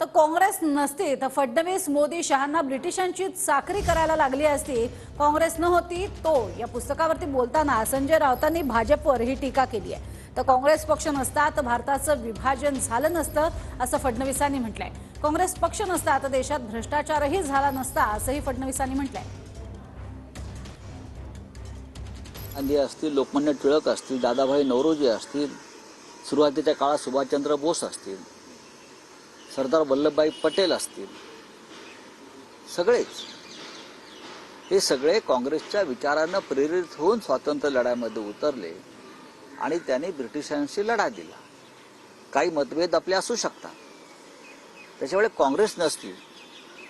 तर काँग्रेस नसती तर फडणवीस मोदी शहांना ब्रिटिशांची चाकरी करायला लागली असती। काँग्रेस न होती तो या पुस्तकावरती बोलताना संजय राऊतांनी भाजपवर ही टीका केली आहे। तर काँग्रेस पक्ष नसता तर भारताचं विभाजन झालं नसतं असं फडणवीसांनी म्हटलंय। काँग्रेस पक्ष नसता तर देशात भ्रष्टाचारही झाला नसता असंही फडणवीसांनी म्हटलंय। गांधी असतील, लोकमान्य टिळक असतील, दादाभाई नौरोजी असतील, सुरुवातीच्या काळात सुभाषचंद्र बोस असतील, सरदार वल्लभभाई पटेल असतील, हे सगळे काँग्रेसच्या विचारानं प्रेरित होऊन स्वातंत्र्य लढ्यामध्ये उतरले आणि त्यांनी ब्रिटिशांशी लढा दिला। काही मतभेद आपले असू शकतात, त्याच्यामुळे काँग्रेस नसती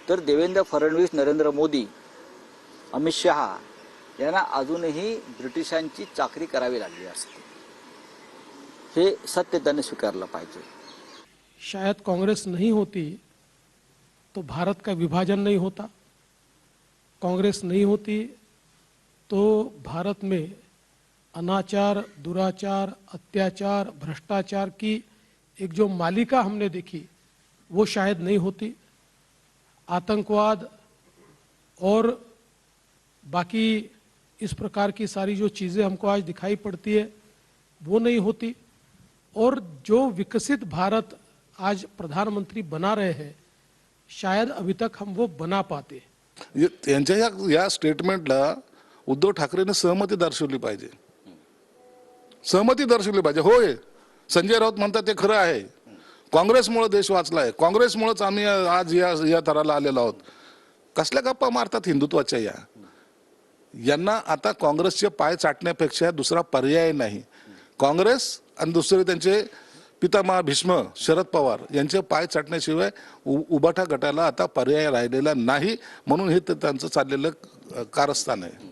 तर देवेंद्र फडणवीस, नरेंद्र मोदी, अमित शहा यांना अजूनही ब्रिटिशांची चाकरी करावी लागली असती। हे सत्य त्यांनी स्वीकारलं पाहिजे। शायद कांग्रेस नहीं होती तो भारत का विभाजन नहीं होता, कांग्रेस नहीं होती तो भारत में अनाचार, दुराचार, अत्याचार, भ्रष्टाचार की एक जो मालिका हमने देखी वो शायद नहीं होती। आतंकवाद और बाकी इस प्रकार की सारी जो चीज़ें हमको आज दिखाई पड़ती है वो नहीं होती, और जो विकसित भारत आज प्रधानमंत्री बना रहे हैं शायद अभी तक हम वो बना पाते। यांच्या या स्टेटमेंटला उद्धव ठाकरेंनी सहमती दर्शवली पाहिजे, सहमती दर्शवली पाहिजे। होय, संजय राऊत म्हणतात ते खरं आहे, काँग्रेसमुळे देश वाचलाय, काँग्रेसमुळेच आम्ही आज या थराला आलेलो आहोत। कसल्या गप्पा मारतात हिंदुत्वाच्या यांना आता काँग्रेसचे पाय चाटण्यापेक्षा दुसरा पर्याय नाही। काँग्रेस आणि दुसरे त्यांचे पितामह भीष्म शरद पवार यांचे पाय चाटण्याशिवाय उबाठा गटाला आता पर्याय राहिलेला नाही, म्हणून हे त्यांचं चाललेलं कारस्थान आहे।